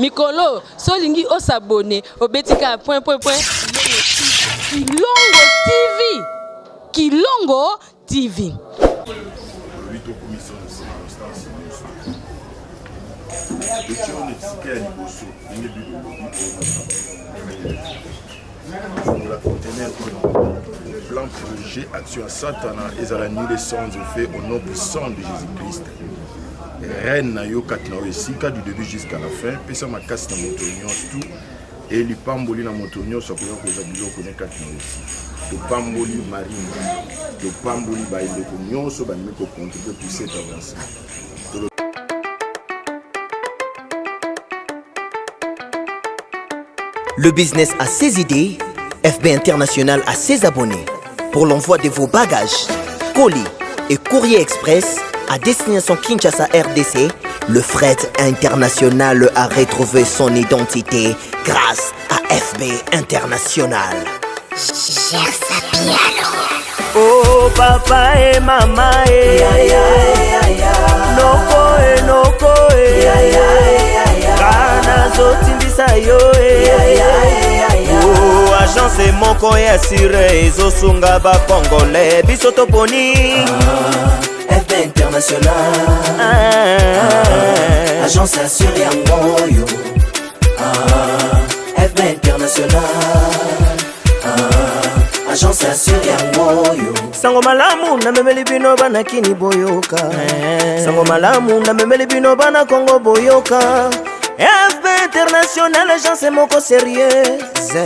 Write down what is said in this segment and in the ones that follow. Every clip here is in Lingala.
mikolo solingi o s'abonner au betika point Kilongo TV. Plan projet action Satana et à la nuit des sons fait au nom puissant de Jésus-Christ. Reine na yo katna osika du début jusqu'à la fin, pesa makasi na motonyo tout et li pamboli na motonyo so ko za biloko ne katna aussi. To pamboli marine, to pamboli ba iloko nyonso ba meko contribuer pour cette avancée. Le business a ses idées, FB International a ses abonnés. Pour l'envoi de vos bagages, colis et courrier express à destination Kinshasa RDC, le fret international a retrouvé son identité grâce à FB International. Oh papa et maman noko kana zotimbisa yo oh agence moko ya sire ezosunga ba congolais biso toponi FB International agence assurée à Moyo FB International agence assurée à Moyo. Sango malamu na memeli bino bana kini boyoka sango malamu na memeli bino bana Congo boyoka. FB International agence moko sérieuse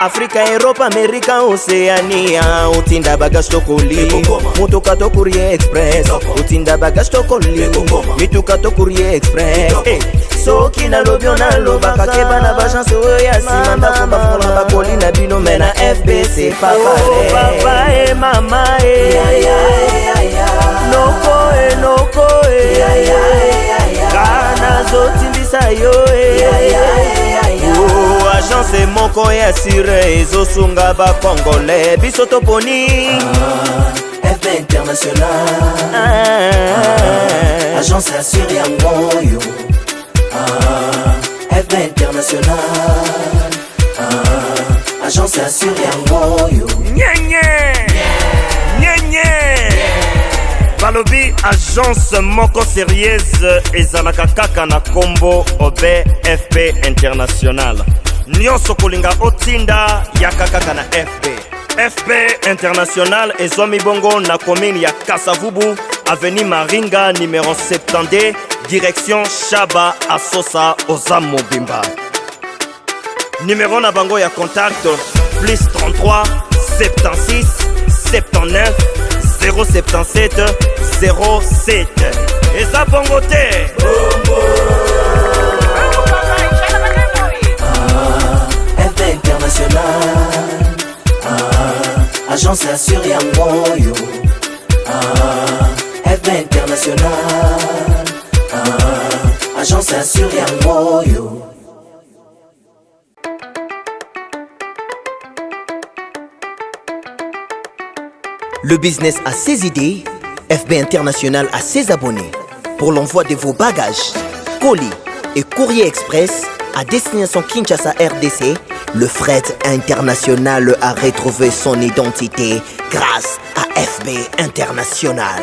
Africa, Europe, America, Oceania. Utinda bagage tokoli mutuka to courrier express utinda bagage tokoli mituka to courrier express soki na lobio na lobaka ke bana bagence oya simanda komba fola bakoli na bino mena FBC papa et mama noko kana zotimbisa yo oh agence moko ya sire ezosunga ba congolais biso toponi FB International agence assurée à Moyo FB International agence assurée à Moyo. Balobi agence moko sérieuse ezalaka kaka na kombo obe FB International. Nyonso kolinga otinda ya kaka na FB International ezomi bongo na commune ya Kasavubu, avenue Maringa numéro 70, direction Chaba Asosa Ozamo Bimba. Numéro na bango ya contact plus 33 76 79 077 07. Et ça bongo te FB International agence assurée à Moyo FB International agence assurée à Moyo. Le business a ses idées, FB International a ses abonnés. Pour l'envoi de vos bagages, colis et courrier express à destination Kinshasa RDC, le fret international a retrouvé son identité grâce à FB International.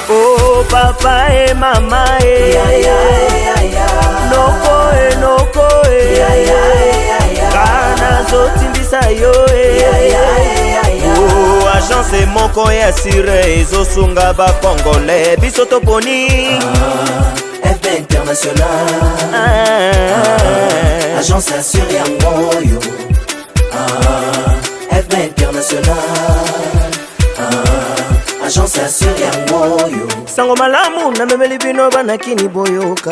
Oh papa et mama noko kana zotimbisa yo oh agence moko ya sire ezosunga ba congolais biso toponi FB International agence assurée à Moyo FB International agence assurée à Moyo. Sango malamu na memeli bino bana kini boyoka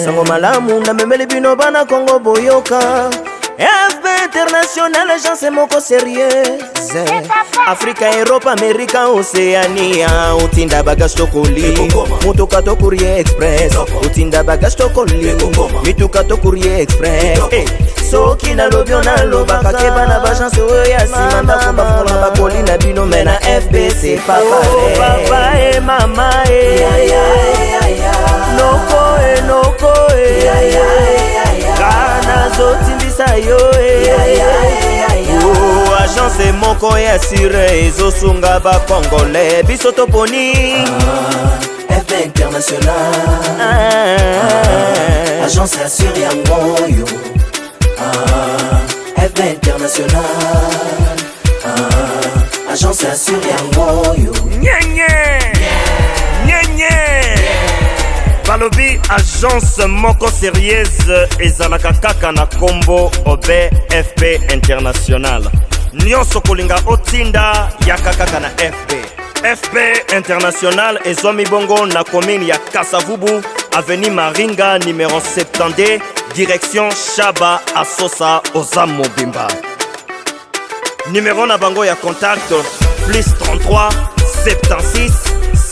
sango malamu na memeli bino bana Congo boyoka. FB International agence moko sérieuse Africa, Europe, America, Oceania. Utinda bagage tokoli mutuka to courrier express utinda bagage tokoli mituka to courrier express soki na lobio na lobaka ke bana bagence oya simanda komba fola bakoli na bino mena FBC papa et mama noko moko ya sire ezosunga bakongole biso toponi FB International Agence assure yangoyo FB International Agence assure yangoyo balobi agence moko sérieuse ezalaka kaka na kombo obe FB International nyonso kolinga otinda yaka kaka na FB International ezwami bongo na commune ya Kasavubu avenue Maringa numéro 70 direction Shaba Asosa Ozam Mobimba. Numéro na bango ya contact plus 33 76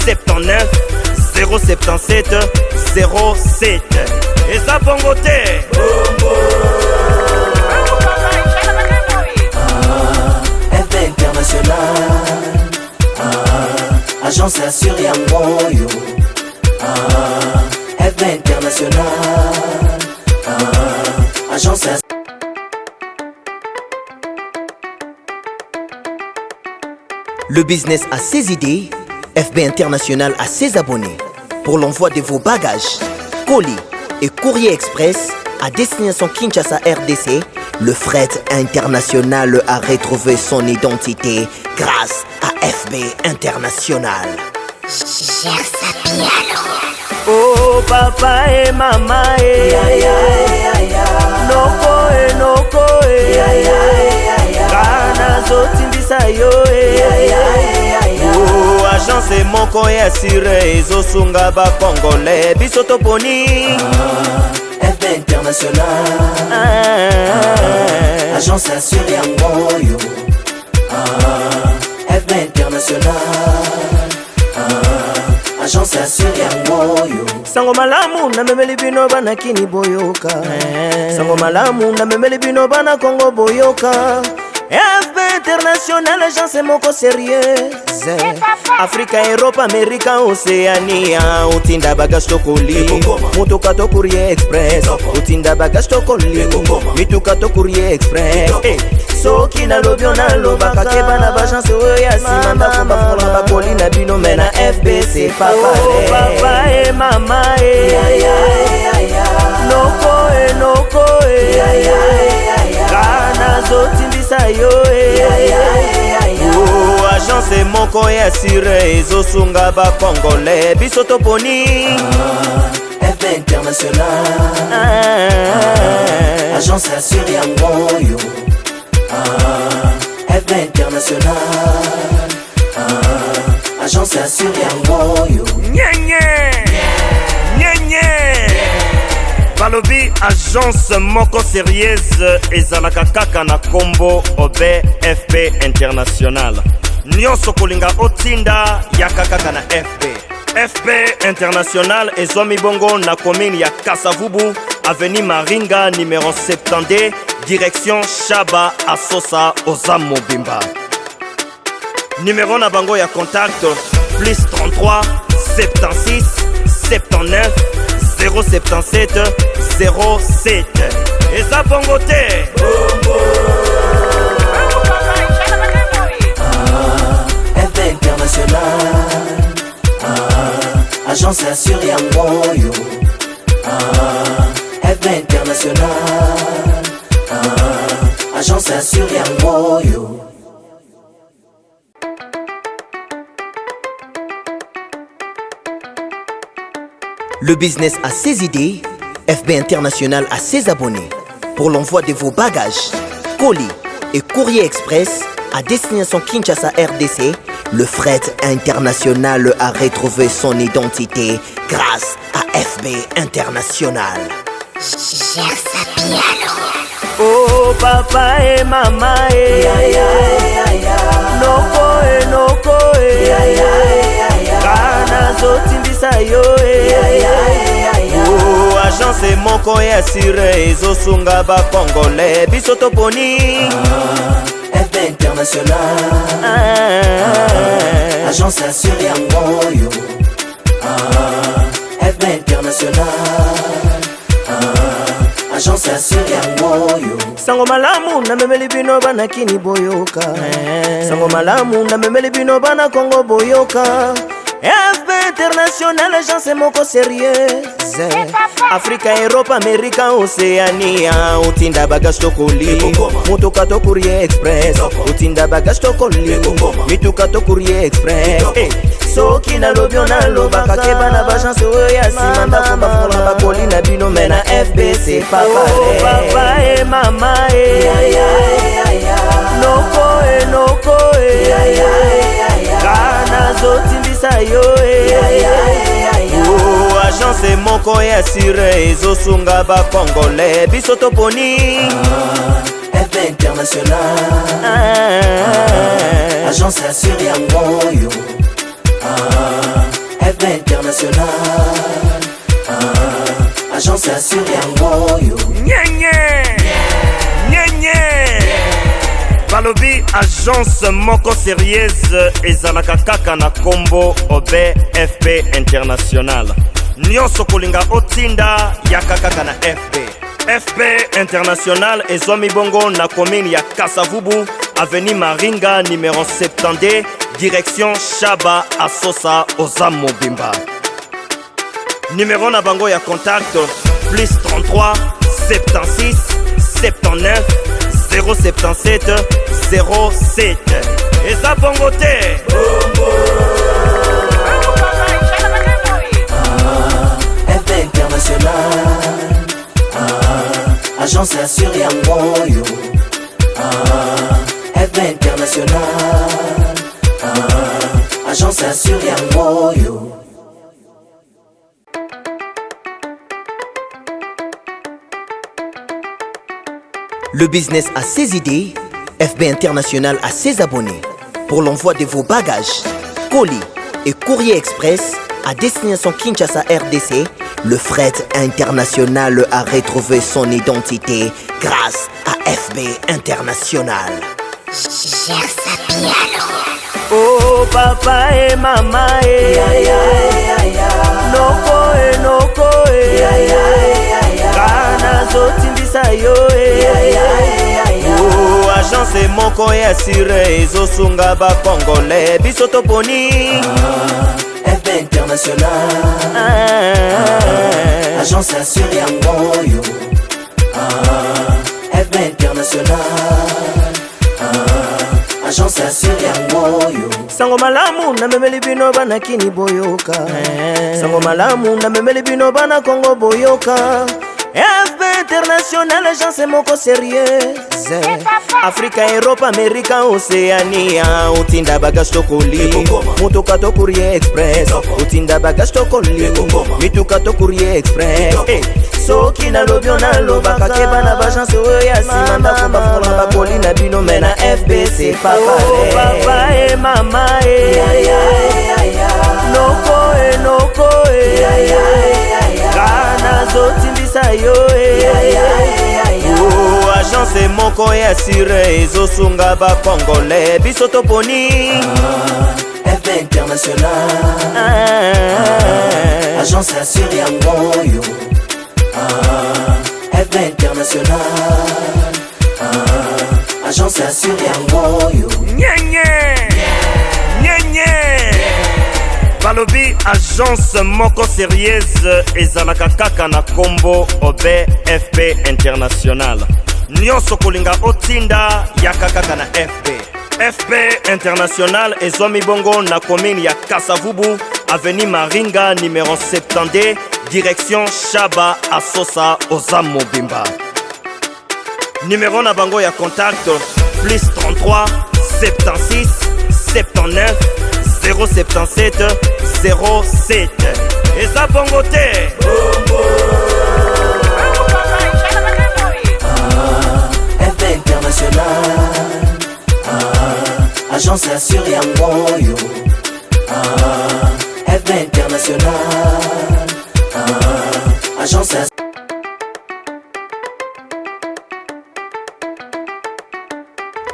79 077 07. Et ça bongo te FB International Agence assure yangoyo FB International Agence assure. Le business a ses idées, FB International a ses abonnés. Pour l'envoi de vos bagages, colis et courrier express à destination Kinshasa RDC, le fret international a retrouvé son identité grâce à FB International. Oh papa et maman noko kana zotimbisa yo Oh agence moko ya sire ezosunga bakongole biso toponi FB International Agence assure yangoyo FB International Agence assure yangoyo sango malamu na memeli bino bana kini boyoka sango malamu na memeli bino bana Congo boyoka FB International agence moko sérieuse Afrika, Europe, Amerika, Oceania utinda bagage tokoli mutuka to courrier express utinda bagage tokoli mituka to courrier express soki na lobio na lobaka keba na bagence oyo ya sima ndako bafunga bakoli na bino mena FB c'est pas pareil papa et maman noko kana zotimbisa yo Oh agence moko ya sire ezosunga bakongole biso toponi FB International Agence assure yangoyo FB International Agence assure yangoyo balobi agence moko sérieuse ezalaka kaka na kombo obe FB International nyonso kolinga otinda yaka kaka na FB International ezwami bongo na commune ya Kasavubu avenue Maringa numéro 70 direction Shaba Asosa Ozam Mobimba. Numéro na bango ya contact plus 33 76 79 077 07. Et ça bongo te FB International Agence assure yangoyo FB International Agence assure yangoyo. Le business a ses idées, FB International a ses abonnés. Pour l'envoi de vos bagages, colis et courrier express à destination Kinshasa RDC, le fret international a retrouvé son identité grâce à FB International. Oh papa et maman noko kana zotimbisa yo Oh agence moko ya sire ezosunga bakongole biso toponi FB International Agence assure yangoyo FB International Agence Agence assure yangoyo. Sango malamu na memeli bino bana kini boyoka. Sango malamu na memeli bino bana Congo boyoka. FB International, agence moko sérieuse. Afrika, Europe, Amerika, Océania. Utinda bagage tokoli, mutuka to courrier express. Utinda bagage tokoli, mituka to courrier express. Soki na lobyo na loba kakeba na bagence oya simanda kumba fona bakoli na bino mena FBC papa. Oh papa et mama noko noko kana zotimbisa yo Oh agence moko ya sire ezosunga ba congolais biso toponi FB International. Agence assure yangoyo. FB International. Agence assure yangoyo. balobi agence moko sérieuse ezalaka kaka na kombo obe FB International. Nyonso kolinga otinda yaka kaka na FB International ezwami bongo na commune ya Kasavubu, avenue Maringa numéro 70, direction Chaba Asosa Ozamo Bimba. Numéro na bango ya contact plus 33 76 79 077 07. Eza bongo te FB International. Agence assure yangoyo. FB International. Agence assure yangoyo. Le business a ses idées, FB International a ses abonnés. Pour l'envoi de vos bagages, colis et courrier express à destination Kinshasa RDC, le fret international a retrouvé son identité grâce à FB International. Oh papa et mama noko noko kana zotimbisa yo Oh agence moko ya sire ezosunga ba congolais biso toponi FB International. Agence assure yangoyo. FB International. Agence assure yangoyo. Sango malamu na memeli bino bana kini boyoka. Sango malamu na memeli bino bana Congo boyoka. FB International, agence moko sérieuse. Afrika, Europe, Amerika, Océania. Utinda bagage tokoli, mutuka to courrier express. Utinda bagage tokoli, mituka to courrier express. Soki na lobyo na loba kakeba na bagence oya simanda kumba fona bakoli na bino mena FBC papa. Oh papa et mama noko noko kana zotimbisa yo Oh agence moko ya sire ezosunga ba congolais biso toponi FB International. Agence assure yangoyo. FB International. Agence assure yangoyo. balobi agence moko sérieuse ezalaka kaka na kombo obe FB International. Nyonso kolinga otinda yaka kaka na FB International ezwami bongo na commune ya Kasavubu, avenue Maringa numéro 70, direction Chaba Asosa Ozamo Bimba. Numéro na bango ya contact plus 33 76 79 077 07. Eza bongo te FB International. Agence assure yangoyo. FB International. Agence assure.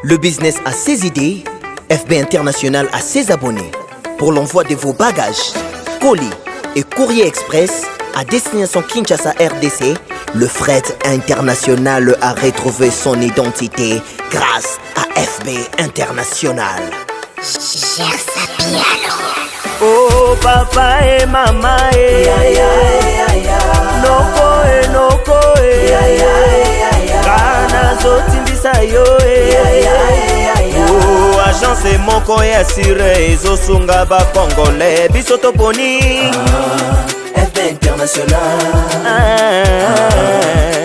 Le business a ses idées, FB International a ses abonnés. Pour l'envoi de vos bagages, colis et courrier express à destination Kinshasa RDC, le fret international a retrouvé son identité grâce à FB International. Oh papa et maman noko kana zotimbisa yo Oh agence moko ya sire ezosunga ba congolais biso toponi FB International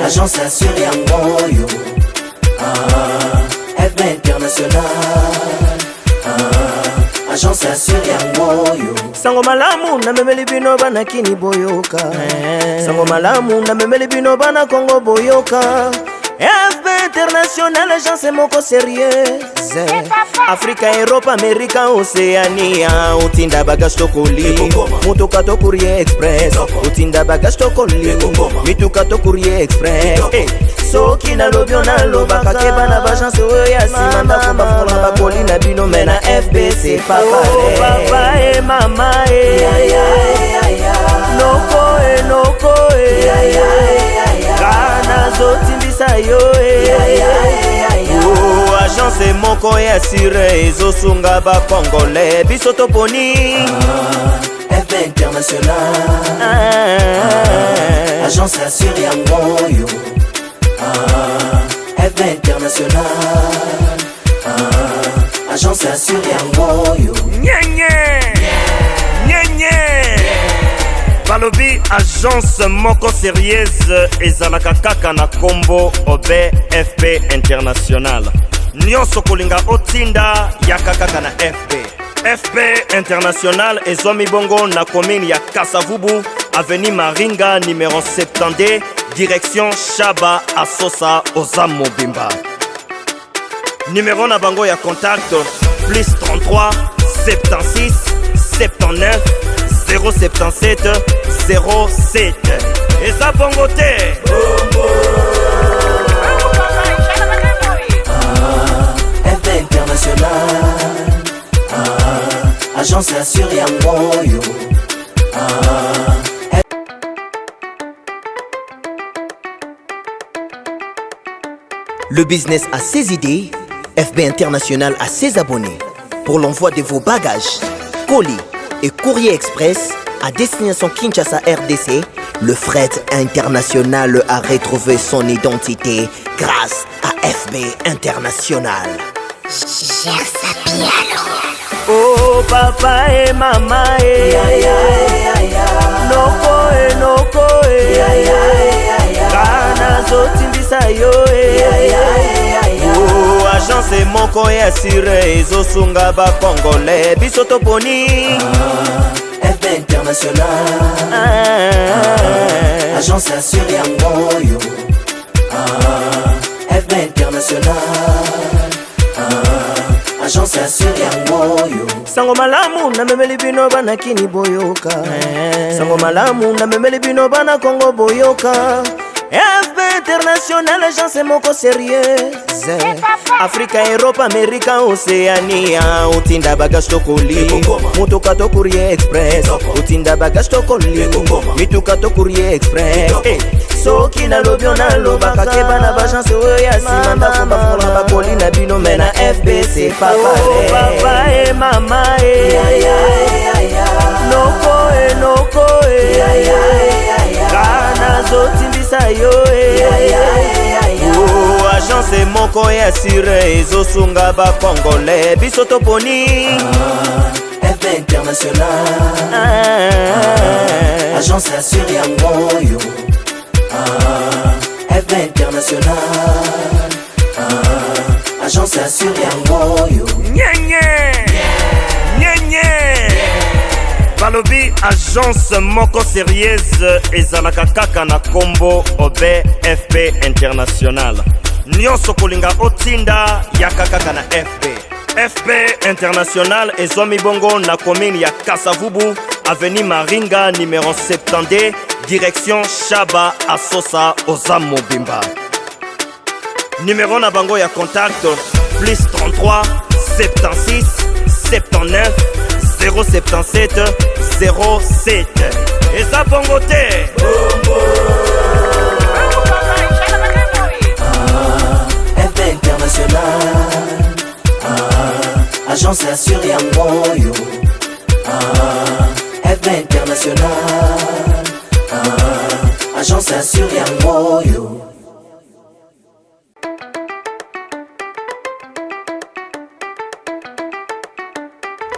agence assure yango yo FB International agence assure yango yo sango malamu na memeli bino bana kini boyoka sango malamu na memeli bino bana Congo boyoka FB International agence moko sérieuse Afrique, Europe, Amérique, Océania Utinda bagage tokoli Mutuka to courrier express Utinda bagage tokoli Mituka to courrier express Soki na lobyo na lobaka keba na bagence oya simanda komba fona bakoli na bino mena FB c'est pas pareil papa et mama noko kana zotimbisa yo Oh agence moko ya sire ezosunga ba congolais biso toponi FB International agence assure yango yo FB International agence assure yango yo balobi agence moko sérieuse ezalaka kaka na kombo obe FB International nyonso kolinga otinda yaka kaka na FB International ezwami bongo na commune ya Kasavubu avenue Maringa numéro 72 direction Shaba Asosa Oza Mobimba numéro na bango ya contact plus 33 76 79 077 07 eza bongo te FB International agence assure yango yo Le business a ses idées, FB International a ses abonnés. Pour l'envoi de vos bagages, colis et courrier express à destination Kinshasa RDC, le fret international a retrouvé son identité grâce à FB International. Oh papa et maman noko kana zotimbisa yo Oh agence moko ya sire ezosunga ba congolais biso toponi FB International agence assure yango yo FB International agence assure yango yo sango malamu na memeli bino bana kini boyoka sango malamu na memeli bino bana Congo boyoka FB International agence moko sérieuse Afrique, Europe, Amérique, Océania Utinda bagage tokoli Mutuka to courrier express Utinda bagage tokoli Mituka to courrier express Soki na lobyo na lobaka keba na bagence oya simanda komba fona bakoli na bino mena FB c'est pas pareil papa et mama noko kana zotimbisa yo Oh agence moko ya sire ezosunga ba congolais biso toponi FB International agence assure yango yo FB International agence assure yango yo balobi agence moko sérieuse ezalaka kaka na kombo obe FB International nyonso kolinga otinda yaka kaka na FB International ezwami bongo na commune ya Kasavubu avenue Maringa numéro 72 direction Shaba Asosa Oza Mobimba numéro na bango ya contact plus 33 76 79 077 07 eza bongo te. FB International. Agence assurée en Moyo. FB International. Agence assurée en Moyo.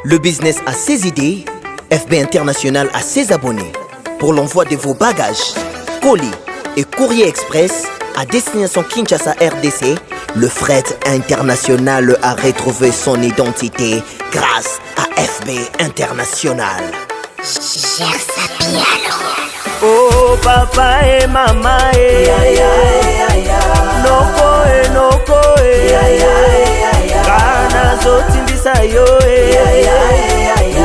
Le business a ses idées, FB International a ses abonnés. Pour l'envoi de vos bagages, colis et courrier express à destination Kinshasa RDC, le fret international a retrouvé son identité grâce à FB International. Oh papa et maman noko kana zotimbisa yo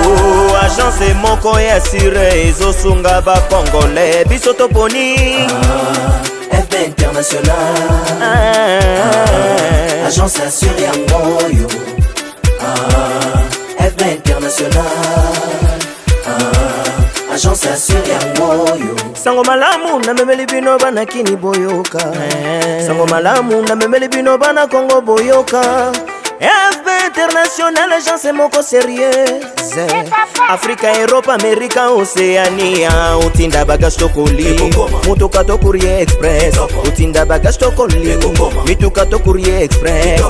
Oh agence moko ya sire ezosunga ba congolais biso toponi FB International. Agence assurée en Moyo. FB International. Agence assurée en Moyo. sango malamu na memeli bino bana kini boyoka sango malamu na memeli bino bana Congo boyoka FB International agence moko sérieuse Afrika, Europe, Amerika, Oceania utinda bagage tokoli mutuka to courrier express utinda bagage tokoli mituka to courrier express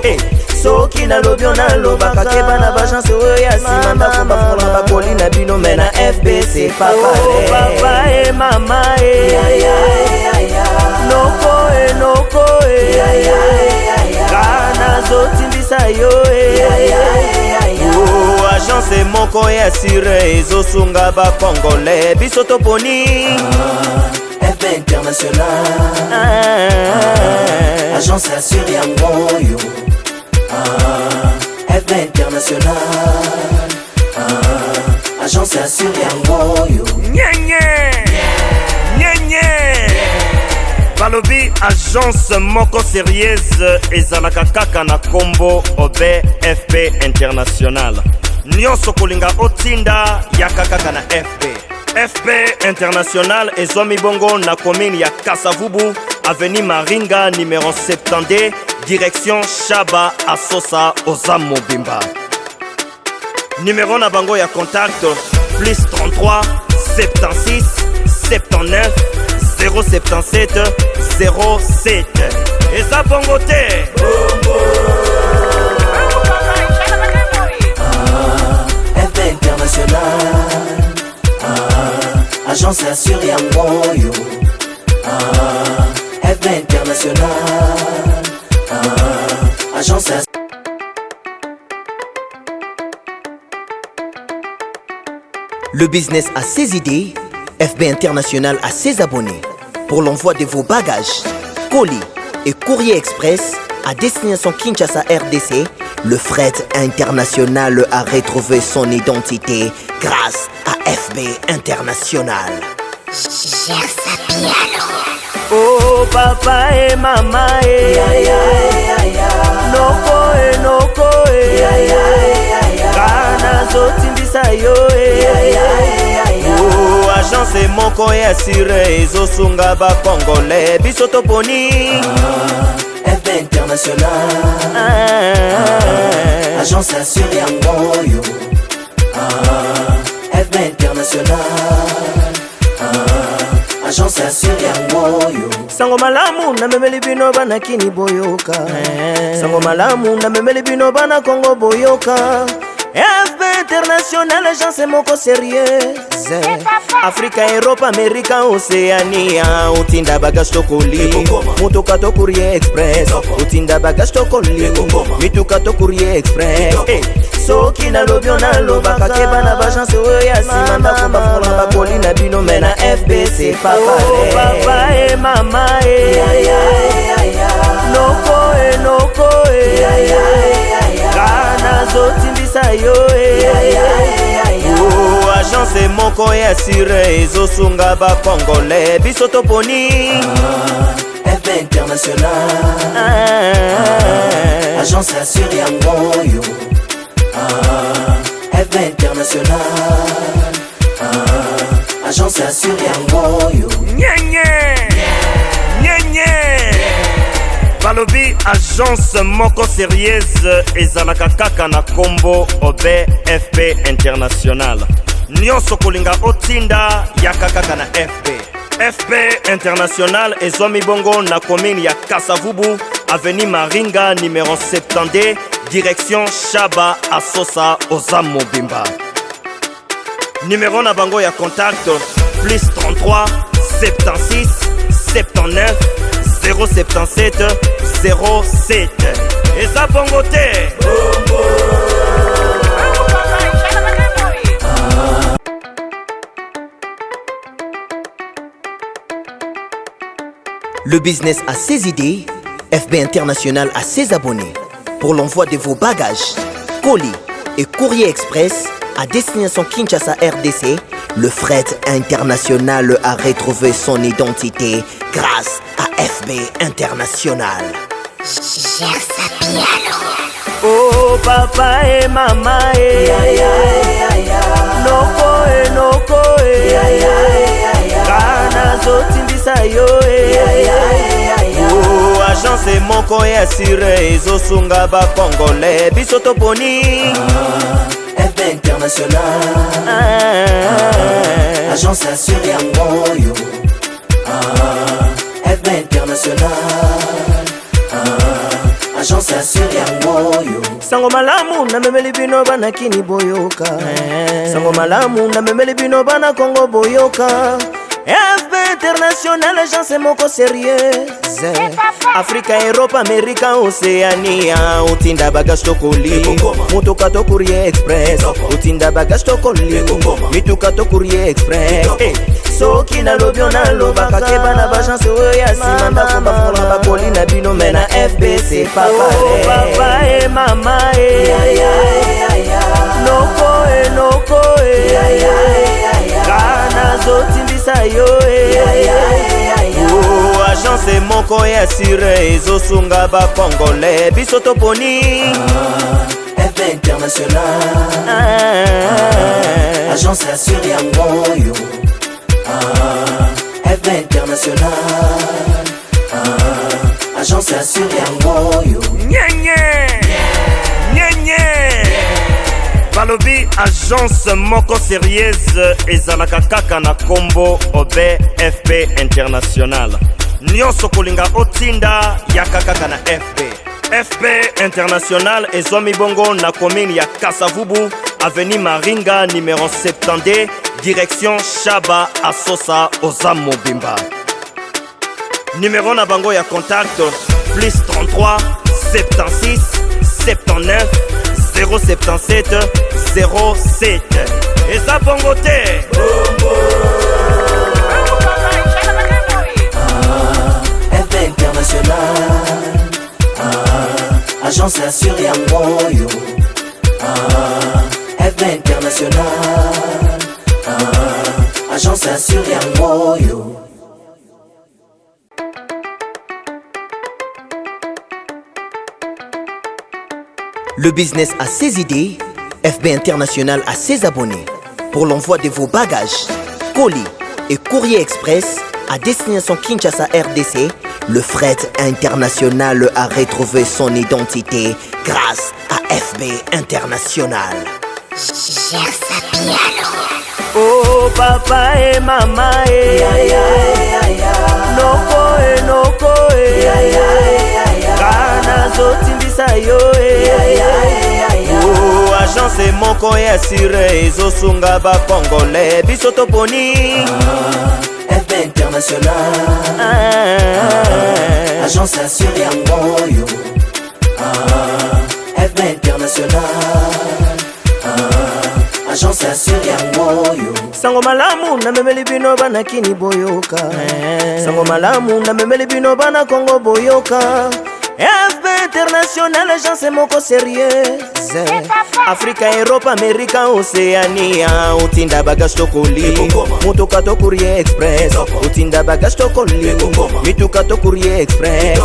soki na lobio na lobaka ke bana bagence oyo ya sima ndako bafola bakoli na bino mena FBC papa et mama noko kana zotimbisa yo Oh agence moko ya sire ezosunga ba congolais biso toponi FB International. Agence assurée en Moyo. FB International. Agence assurée en Moyo. balobi agence moko sérieuse ezalaka kaka na kombo obe FB International. Nyonso kolinga otinda yaka kaka na FB International ezwami bongo na commune ya Kasavubu, avenue Maringa numéro 70, direction Shaba Asosa Oza Mobimba. Numéro na bango ya contact plus 33 76 79 077 07. Eza bongo te. FB International. Agence assurée en Moyo. FB International. Agence assurée. Le business a ses idées, FB International a ses abonnés. Pour l'envoi de vos bagages, colis et courrier express à destination Kinshasa RDC, le fret international a retrouvé son identité grâce à FB International. Oh papa et mama noko kana zotimbisa yo Oh agence moko ya sire ezosunga ba congolais biso toponi FB International. Agence assurée en Moyo. FB International. Agence assurée en Moyo. sango malamu na memeli bino bana kini boyoka sango malamu na memeli bino bana Congo boyoka FB International agence moko sérieuse Afrika, Europe, Amerika, Oceania utinda bagage tokoli mutuka to courrier express utinda bagage tokoli mituka to courrier express soki na lobio na lobaka ke bana bagence oyo ya sima ndako bafola bakoli na bino mena FBC papa et mama noko kana zotimbisa yo Oh agence moko ya sire ezosunga ba congolais biso toponi FB International. Agence assurée en Moyo. FB International. Agence assure yangoyo. balobi agence moko sérieuse ezalaka kaka na kombo OBFP International. Nyonso kolinga otinda yaka kaka na FB. FB International ezwami bongo na commune ya Kasavubu, avenue Maringa numéro 70, direction Shaba Asosa Ozam Mobimba. Numéro na bango ya contact plus 33 76 79 077 07. Eza bongo te. Le business a ses idées, FB International a ses abonnés. Pour l'envoi de vos bagages, colis et courrier express à destination Kinshasa RDC, le fret international a retrouvé son identité grâce à FB International. Oh papa et maman noko kana zotimbisa yo Oh agence moko ya sire ezosunga ba congolais biso toponi FB International. Agence assure yangoyo. FB International. Agence assure yangoyo. Sango malamu na memeli bino bana kini boyoka. Sango malamu na memeli bino bana Congo boyoka. FB International, agence moko sérieuse. Afrique, Europe, Amérique, Océania. Utinda bagage tokoli. Mutuka to courrier express. Utinda bagage tokoli. Mituka to courrier express. Soki na lobyo na lobaka keba na bagence oya simanda ko bafola bakoli na bino mena FB c'est pas pareil. Oh papa et maman noko kana zotimbisa yo Oh agence moko ya sire ezosunga ba congolais biso toponi FB International. Agence assure yangoyo. FB International. Agence assure yangoyo. balobi agence moko sérieuse ezalaka kaka na kombo OBFP International. Nyonso kolinga otinda yaka kaka na FB. FB International ezwami bongo na commune ya Kasavubu, avenue Maringa numéro 70, direction Shaba Asosa Ozam Mobimba. Numéro na bango ya contact plus 33 76 79 077 07. Eza bongo te. FB International. Agence assure yangoyo. FB International. Agence assure yangoyo. Le business a ses idées, FB International a ses abonnés. Pour l'envoi de vos bagages, colis et courrier express à destination Kinshasa RDC, le fret international a retrouvé son identité grâce à FB International. Oh papa et maman noko kana zotimbisa yo Oh agence moko ya sire ezosunga ba congolais biso toponi FB International. Agence assure yangoyo. FB International. Agence assure yangoyo. Sango malamu na memeli bino bana kini boyoka. Sango malamu na memeli bino bana Congo boyoka. FB International, agence moko sérieuse. Afrique, Europe, Amérique, Océania. Utinda bagage tokoli. Mutuka to courrier express. Utinda bagage tokoli. Mituka to courrier express.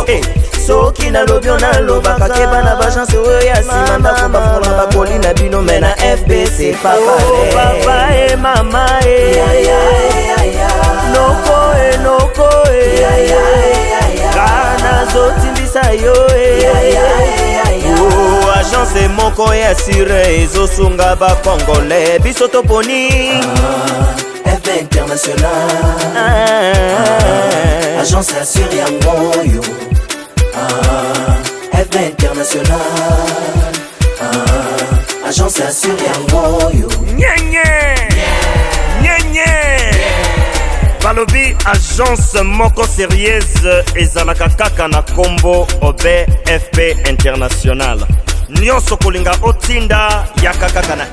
Soki na lobyo na lobaka keba na bagence oya simanda ko bafola bakoli na bino mena FB c'est pas pareil. Oh papa et maman timbisa yo agence moko ya sire ezosunga bakongole biso toponi FB International agence assure yango yo FB International agence assure yango yo balobi agence moko sérieuse ezalaka kaka na kombo obe FB International. Nyonso kolinga otinda yaka kaka na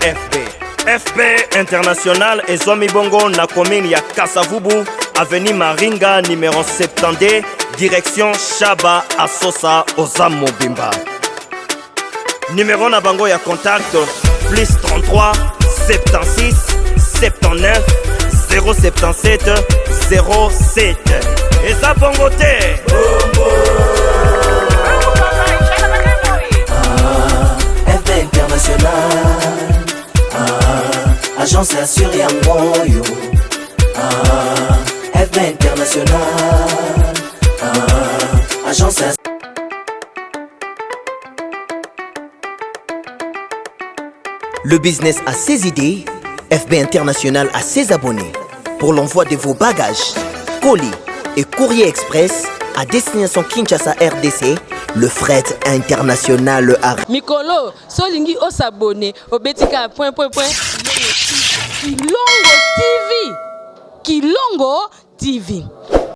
FB International ezwami bongo na commune ya Kasavubu, avenue Maringa numéro 70, direction Chaba Asosa Oza Mobimba. Numéro na bango ya contact plus 33 76 79 077 07. Eza bongo te FB International agence assure yango yo FB International agence assure. Le business a ses idées, FB International a ses abonnés. Pour l'envoi de vos bagages, colis et courrier express à destination Kinshasa RDC, le fret international a... Mikolo, solingi osabone, obetika Kilongo TV. Kilongo TV.